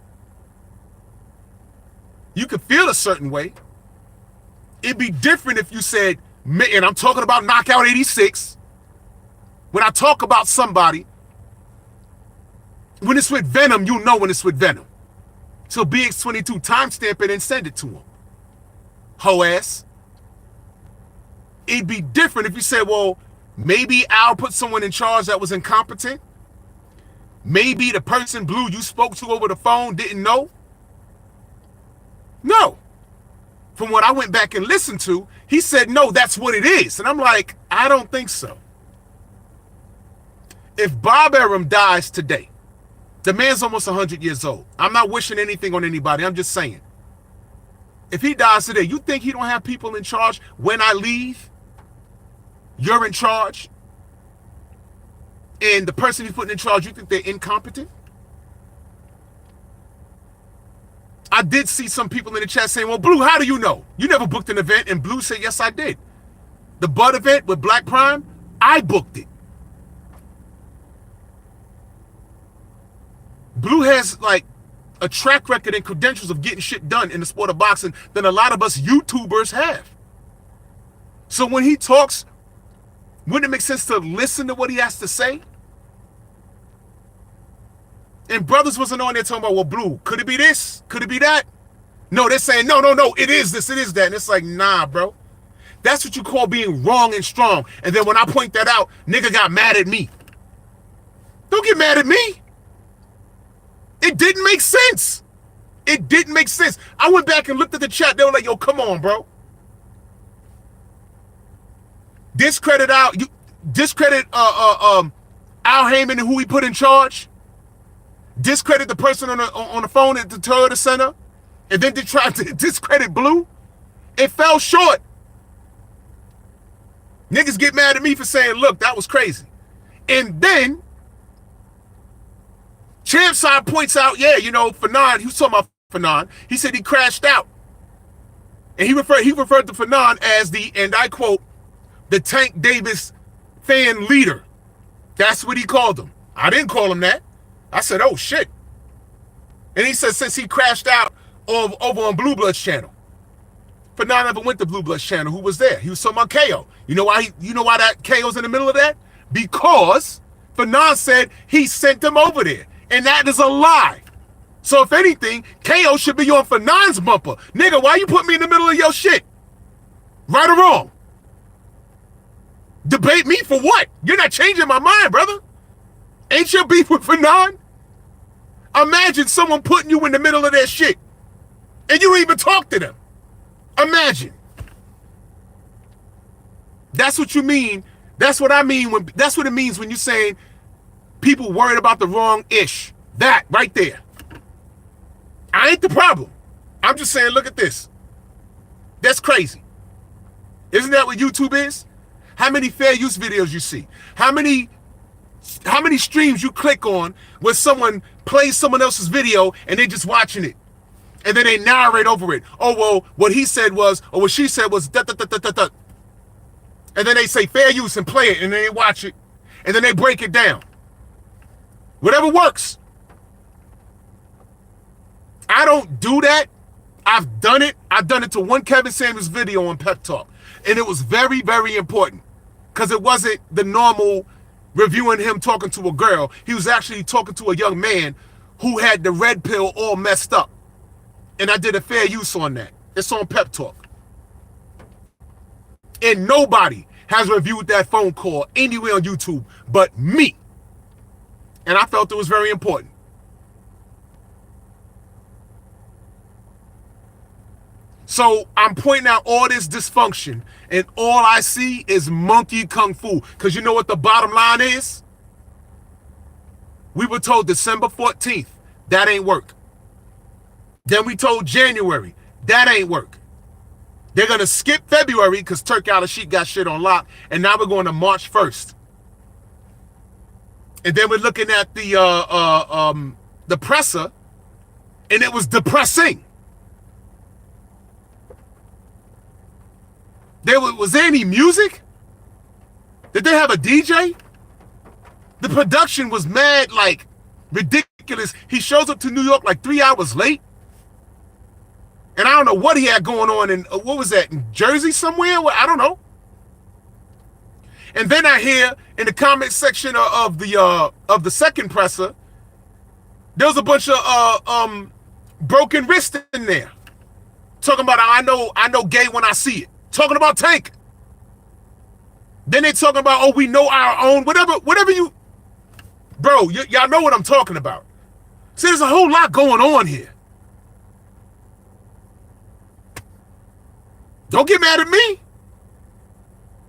[SPEAKER 1] You could feel a certain way. It'd be different if you said, and I'm talking about Knockout 86. When I talk about somebody, when it's with Venom, you know when it's with Venom. So BX22, timestamp it and send it to him. Ho ass. It'd be different if you said, well, maybe Al put someone in charge that was incompetent. Maybe the person, Blue, you spoke to over the phone didn't know. No. From what I went back and listened to, he said, no, that's what it is. And I'm like, I don't think so. If Bob Arum dies today, the man's almost 100 years old. I'm not wishing anything on anybody. I'm just saying. If he dies today, you think he don't have people in charge? When I leave, you're in charge? And the person he's putting in charge, you think they're incompetent? I did see some people in the chat saying, well, Blue, how do you know? You never booked an event. And Blue said, yes, I did. The Bud event with Black Prime, I booked it. Blue has like a track record and credentials of getting shit done in the sport of boxing than a lot of us YouTubers have. So when he talks, wouldn't it make sense to listen to what he has to say? And brothers wasn't on there talking about, well, Blue, could it be this? Could it be that? No, they're saying, no, it is this, it is that. And it's like, nah, bro. That's what you call being wrong and strong. And then when I point that out, nigga got mad at me. Don't get mad at me. It didn't make sense. It didn't make sense. I went back and looked at the chat. They were like, yo, come on, bro. Discredit Al Heyman and who he put in charge. Discredit the person on the phone at the Toyota Center. And then they tried to discredit Blue. It fell short. Niggas get mad at me for saying, look, that was crazy. And then Champside points out, yeah, you know, Fanon, he was talking about Fanon. He said he crashed out. And he referred to Fanon as the, and I quote, the Tank Davis fan leader. That's what he called him. I didn't call him that. I said, oh, shit. And he said since he crashed out over on Blue Blood's channel. Fanon never went to Blue Blood's channel. Who was there? He was talking about KO. You know why that KO's in the middle of that? Because Fanon said he sent him over there. And that is a lie. So if anything, KO should be on Fanon's bumper. Nigga, why you put me in the middle of your shit? Right or wrong? Debate me for what? You're not changing my mind, brother. Ain't your beef with Fanon? Imagine someone putting you in the middle of their shit. And you don't even talk to them. Imagine. That's what you mean. That's what I mean that's what it means when you're saying people worried about the wrong ish. That right there. I ain't the problem. I'm just saying, look at this. That's crazy. Isn't that what YouTube is? How many fair use videos you see? How many streams you click on where someone plays someone else's video and they just watching it? And then they narrate over it. Oh, well, what he said was, or what she said was, da, da, da, da, da, da. And then they say fair use and play it, and then they watch it, and then they break it down. Whatever works. I don't do that. I've done it. I've done it to one Kevin Samuels video on Pep Talk. And it was very, very important. Because it wasn't the normal reviewing him talking to a girl. He was actually talking to a young man who had the red pill all messed up. And I did a fair use on that. It's on Pep Talk. And nobody has reviewed that phone call anywhere on YouTube but me. And I felt it was very important. So I'm pointing out all this dysfunction, and all I see is monkey kung fu. Because you know what the bottom line is? We were told December 14th, that ain't work. Then we told January, that ain't work. They're going to skip February because Turk Out of Sheet got shit on lock. And now we're going to March 1st. And then we're looking at the presser, and it was depressing. Was there any music? Did they have a DJ? The production was mad, like, ridiculous. He shows up to New York like 3 hours late. And I don't know what he had going on in, what was that, in Jersey somewhere? I don't know. And then I hear in the comment section of the second presser, there was a bunch of broken wrists in there. Talking about, I know gay when I see it. Talking about Tank. Then they talking about, oh, we know our own, whatever you, bro, y'all know what I'm talking about. See, there's a whole lot going on here. Don't get mad at me.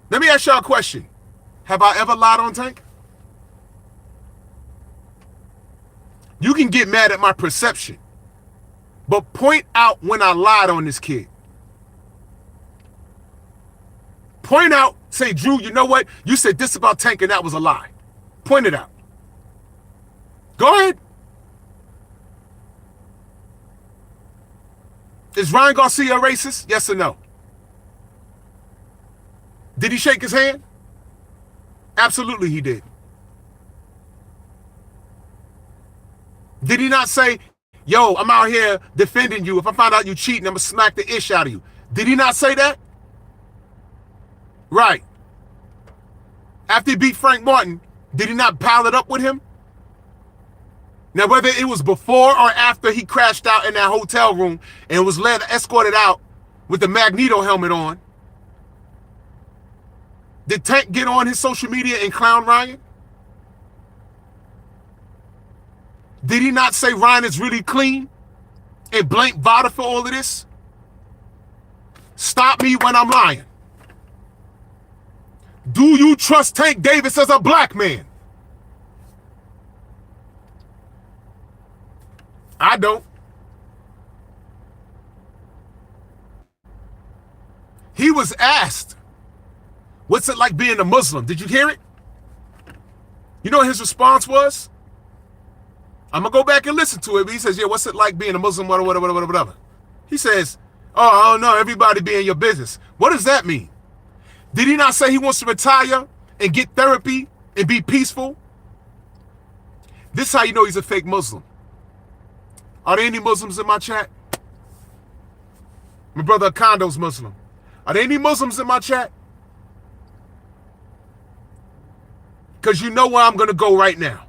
[SPEAKER 1] Let me ask y'all a question. Have I ever lied on Tank? You can get mad at my perception, but point out when I lied on this kid. Point out, say, Drew, you know what? You said this about Tank and that was a lie. Point it out. Go ahead. Is Ryan Garcia a racist? Yes or no? Did he shake his hand? Absolutely he did. Did he not say, yo, I'm out here defending you. If I find out you cheating, I'm going to smack the ish out of you. Did he not say that? Right. After he beat Frank Martin, did he not pile it up with him? Now, whether it was before or after he crashed out in that hotel room and was escorted out with the Magneto helmet on, did Tank get on his social media and clown Ryan? Did he not say Ryan is really clean? and blame Vada for all of this? Stop me when I'm lying. Do you trust Tank Davis as a black man? I don't. He was asked, what's it like being a Muslim? Did you hear it? You know what his response was? I'm going to go back and listen to it. But he says, yeah, what's it like being a Muslim, whatever. He says, oh, I don't know, everybody be in your business. What does that mean? Did he not say he wants to retire and get therapy and be peaceful? This is how you know he's a fake Muslim. Are there any Muslims in my chat? My brother Akondo's Muslim. Are there any Muslims in my chat? Because you know where I'm going to go right now.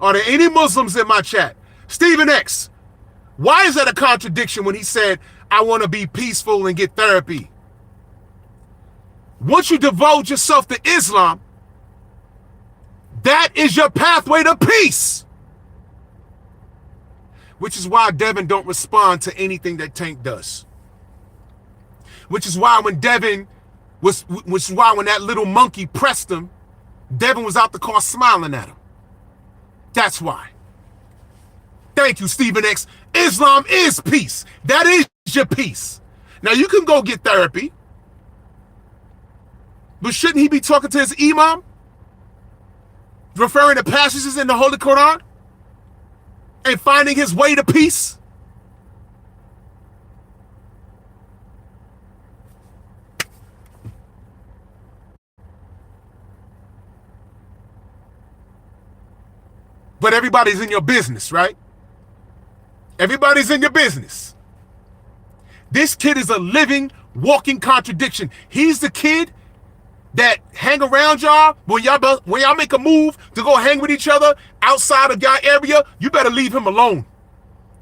[SPEAKER 1] Are there any Muslims in my chat? Stephen X, why is that a contradiction when he said, I want to be peaceful and get therapy? Once you devote yourself to Islam, that is your pathway to peace. Which is why Devin don't respond to anything that Tank does. Which is why when when that little monkey pressed him, Devin was out the car smiling at him. That's why. Thank you, Stephen X. Islam is peace. That is your peace. Now you can go get therapy, but shouldn't he be talking to his imam? Referring to passages in the Holy Quran? And finding his way to peace? But everybody's in your business, right? Everybody's in your business. This kid is a living, walking contradiction. He's the kid that hang around y'all when y'all make a move to go hang with each other outside of y'all area. You better leave him alone.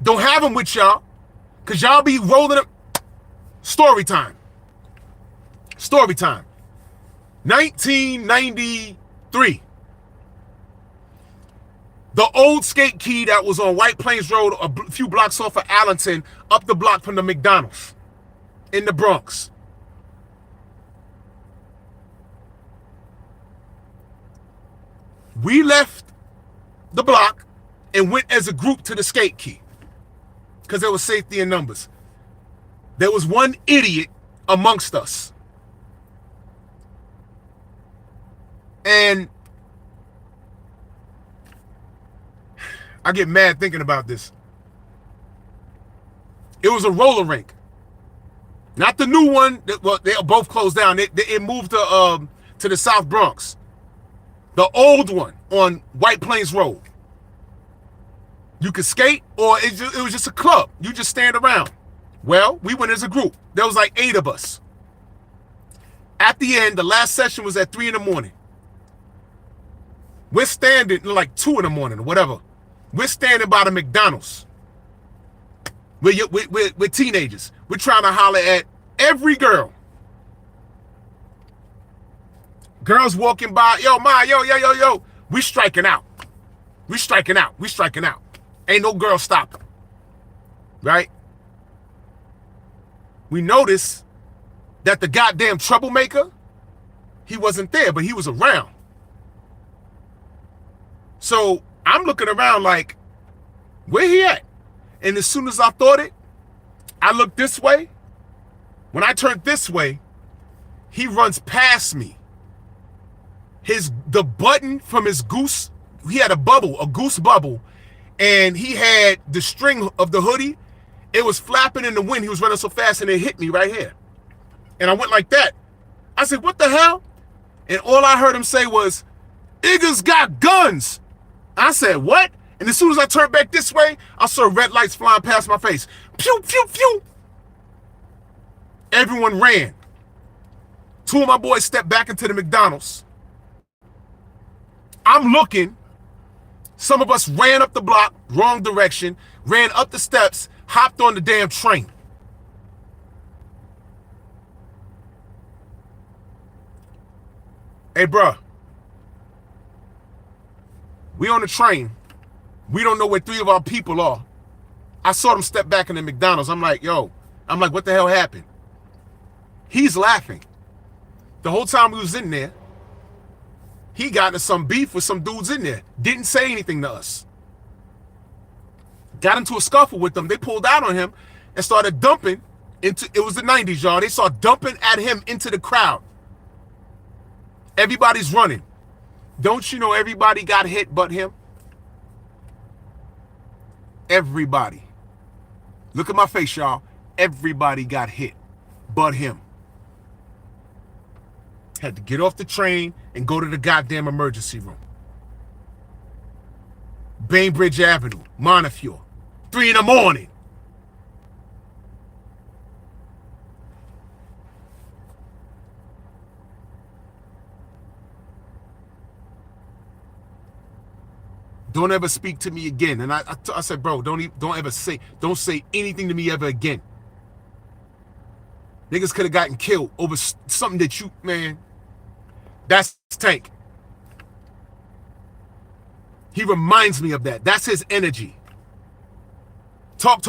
[SPEAKER 1] Don't have him with y'all, because y'all be rolling up. Story time. 1993. The old skate key that was on White Plains Road, a few blocks off of Allenton, up the block from the McDonald's in the Bronx. We left the block and went as a group to the skate key because there was safety in numbers. There was one idiot amongst us. And I get mad thinking about this. It was a roller rink. Not the new one. Well, they both closed down. It moved to the South Bronx. The old one on White Plains Road. You could skate, or it was just a club. You just stand around. Well, we went as a group. There was like 8 of us. At the end, the last session was at 3 in the morning. We're standing, like 2 in the morning or whatever. We're standing by the McDonald's. We're teenagers. We're trying to holler at every girl. Girls walking by, yo, ma, yo. We striking out. Ain't no girl stopping. Right? We noticed that the goddamn troublemaker, he wasn't there, but he was around. So I'm looking around like, where he at? And as soon as I thought it, I looked this way. When I turned this way, he runs past me. The button from his goose, he had a goose bubble, and he had the string of the hoodie. It was flapping in the wind. He was running so fast, and it hit me right here. And I went like that. I said, what the hell? And all I heard him say was, niggas got guns. I said, what? And as soon as I turned back this way, I saw red lights flying past my face. Pew, pew, pew. Everyone ran. 2 of my boys stepped back into the McDonald's. I'm looking. Some of us ran up the block, wrong direction, ran up the steps, hopped on the damn train. Hey, bruh. We on the train. We don't know where 3 of our people are. I saw them step back in the McDonald's. I'm like, what the hell happened? He's laughing. The whole time we was in there, he got into some beef with some dudes in there. Didn't say anything to us. Got into a scuffle with them. They pulled out on him and started dumping into, it was the 90s, y'all. They started dumping at him into the crowd. Everybody's running. Don't you know everybody got hit but him? Everybody. Look at my face, y'all. Everybody got hit but him. Had to get off the train and go to the goddamn emergency room. Bainbridge Avenue, Montefiore, 3 in the morning. Don't ever speak to me again. And I said, bro, don't say anything to me ever again. Niggas could have gotten killed over something that you, man. That's Tank. He reminds me of that. That's his energy. Talk.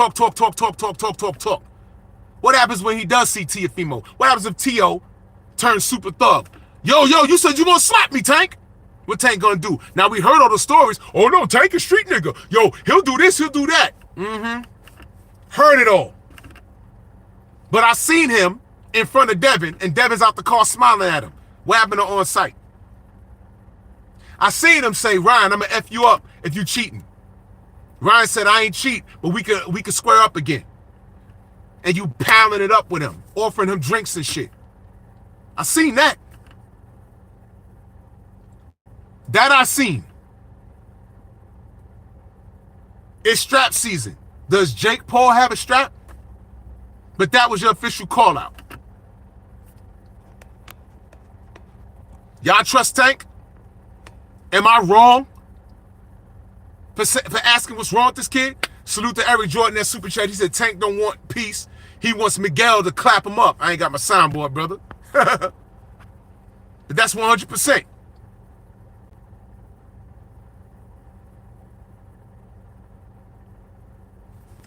[SPEAKER 1] What happens when he does see Tiafimo? What happens if Tio turns super thug? Yo, you said you gonna slap me, Tank. What Tank gonna do? Now we heard all the stories. Oh no, Tank is street nigga. Yo, he'll do this, he'll do that. Heard it all. But I seen him in front of Devin, and Devin's out the car smiling at him. What happened to on site? I seen him say, Ryan, I'm gonna F you up if you cheating. Ryan said, I ain't cheat, but we could square up again. And you piling it up with him, offering him drinks and shit. I seen that. That I seen. It's strap season. Does Jake Paul have a strap? But that was your official call out. Y'all trust Tank? Am I wrong for asking what's wrong with this kid? Salute to Eric Jordan, that super chat. He said Tank don't want peace. He wants Miguel to clap him up. I ain't got my soundboard, brother. But that's 100%.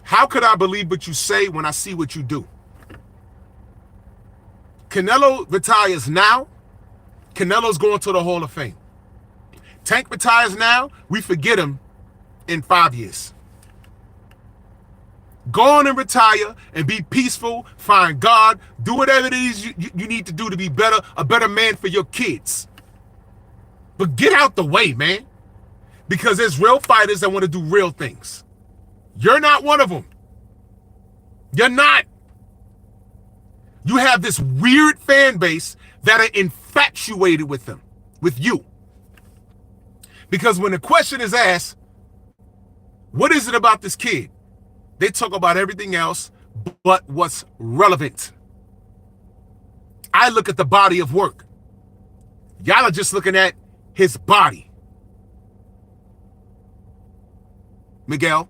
[SPEAKER 1] How could I believe what you say when I see what you do? Canelo retires now. Canelo's going to the Hall of Fame. Tank retires now. We forget him in 5 years. Go on and retire and be peaceful. Find God. Do whatever it is you need to do to be better, a better man for your kids. But get out the way, man. Because there's real fighters that want to do real things. You're not one of them. You're not. You have this weird fan base that are infatuated with them, with you. Because when the question is asked, what is it about this kid? They talk about everything else but what's relevant. I look at the body of work. Y'all are just looking at his body. Miguel.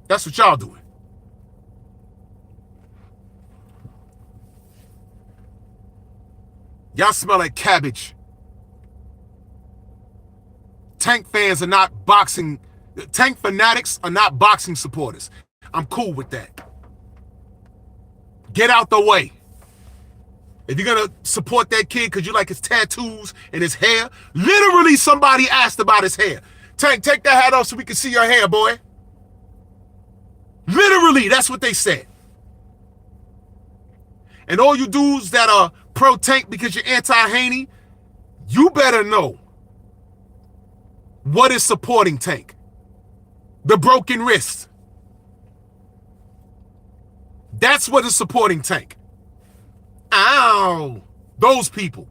[SPEAKER 1] That's what y'all doing. Y'all smell like cabbage. Tank fans are not boxing. Tank fanatics are not boxing supporters. I'm cool with that. Get out the way. If you're going to support that kid because you like his tattoos and his hair, literally somebody asked about his hair. Tank, take that hat off so we can see your hair, boy. Literally, that's what they said. And all you dudes that are pro-Tank because you're anti-Haney, you better know what is supporting Tank. The broken wrist. That's what is supporting Tank. Ow. Those people.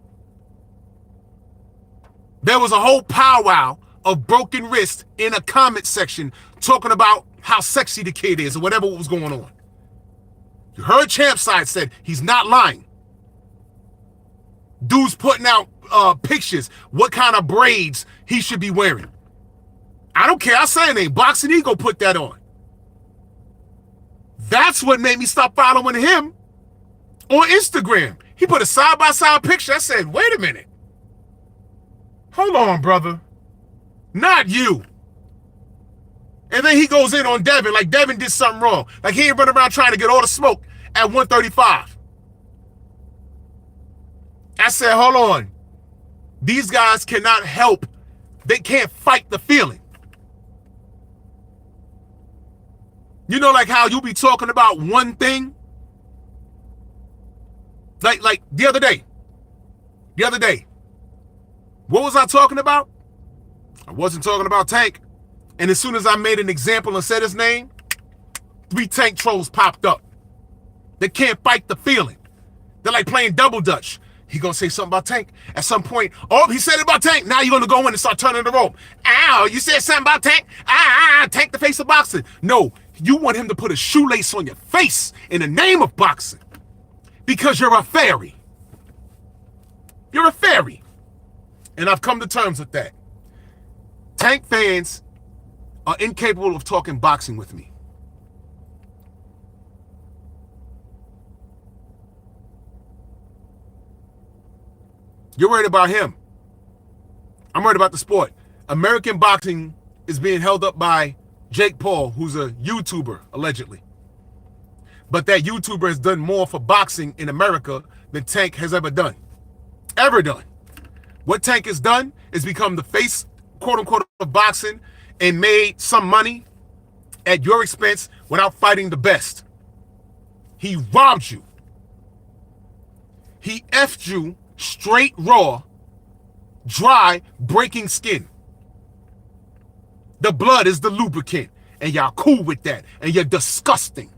[SPEAKER 1] There was a whole powwow of broken wrist in a comment section talking about how sexy the kid is or whatever was going on. You heard Champside said he's not lying. Dude's putting out pictures, what kind of braids he should be wearing. I don't care. I say it ain't. Boxing Ego put that on. That's what made me stop following him on Instagram. He put a side-by-side picture. I said, wait a minute. Hold on, brother. Not you. And then he goes in on Devin like Devin did something wrong. Like he ain't running around trying to get all the smoke at 135. I said, hold on. These guys cannot help. They can't fight the feeling. You know, like how you be talking about one thing? Like the other day. What was I talking about? I wasn't talking about Tank. And as soon as I made an example and said his name, 3 Tank trolls popped up. They can't fight the feeling. They're like playing double dutch. He gonna say something about Tank. At some point, oh, he said it about Tank. Now you're gonna go in and start turning the rope. Ow, you said something about Tank? Tank the face of boxing. No, you want him to put a shoelace on your face in the name of boxing. Because you're a fairy. You're a fairy. And I've come to terms with that. Tank fans are incapable of talking boxing with me. You're worried about him. I'm worried about the sport. American boxing is being held up by Jake Paul, who's a YouTuber, allegedly. But that YouTuber has done more for boxing in America than Tank has ever done. Ever done. What Tank has done is become the face, quote unquote, of boxing and made some money at your expense without fighting the best. He robbed you. He effed you straight raw, dry, breaking skin. The blood is the lubricant, and y'all cool with that, and you're disgusting.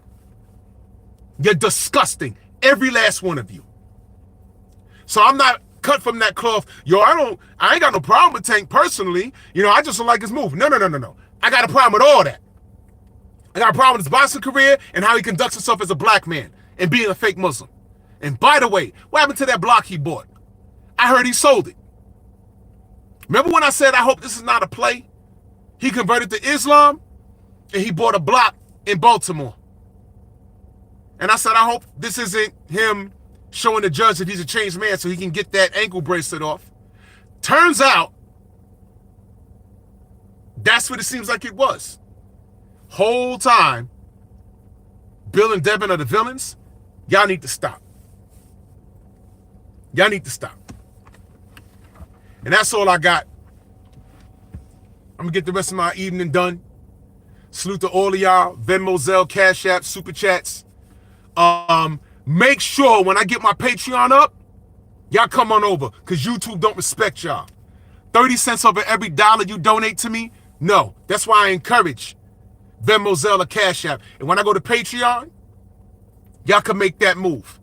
[SPEAKER 1] You're disgusting, every last one of you. So I'm not cut from that cloth. Yo, I ain't got no problem with Tank personally. You know, I just don't like his move. No. I got a problem with all that. I got a problem with his boxing career and how he conducts himself as a black man and being a fake Muslim. And by the way, what happened to that block he bought? I heard he sold it. Remember when I said I hope this is not a play? He converted to Islam and he bought a block in Baltimore. And I said I hope this isn't him showing the judge that he's a changed man so he can get that ankle bracelet off. Turns out, that's what it seems like it was. Whole time, Bill and Devin are the villains. Y'all need to stop. Y'all need to stop. And that's all I got. I'm going to get the rest of my evening done. Salute to all of y'all. Venmo, Zelle, Cash App, Super Chats. Make sure when I get my Patreon up, y'all come on over because YouTube don't respect y'all. 30 cents over every dollar you donate to me? No. That's why I encourage Venmo, Zelle, or Cash App. And when I go to Patreon, y'all can make that move.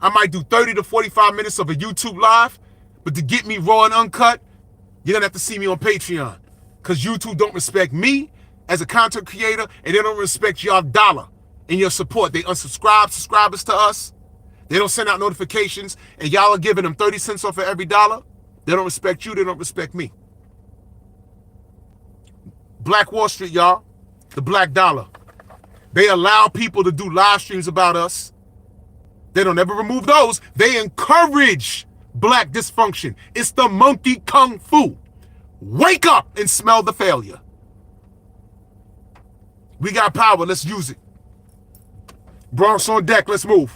[SPEAKER 1] I might do 30 to 45 minutes of a YouTube live, but to get me raw and uncut, you're going to have to see me on Patreon because YouTube don't respect me as a content creator, and they don't respect y'all dollar and your support. They unsubscribe subscribers to us. They don't send out notifications, and y'all are giving them 30 cents off of every dollar. They don't respect you. They don't respect me. Black Wall Street, y'all. The black dollar. They allow people to do live streams about us. They don't ever remove those. They encourage black dysfunction. It's the monkey kung fu. Wake up and smell the failure. We got power. Let's use it. Bronx on deck. Let's move.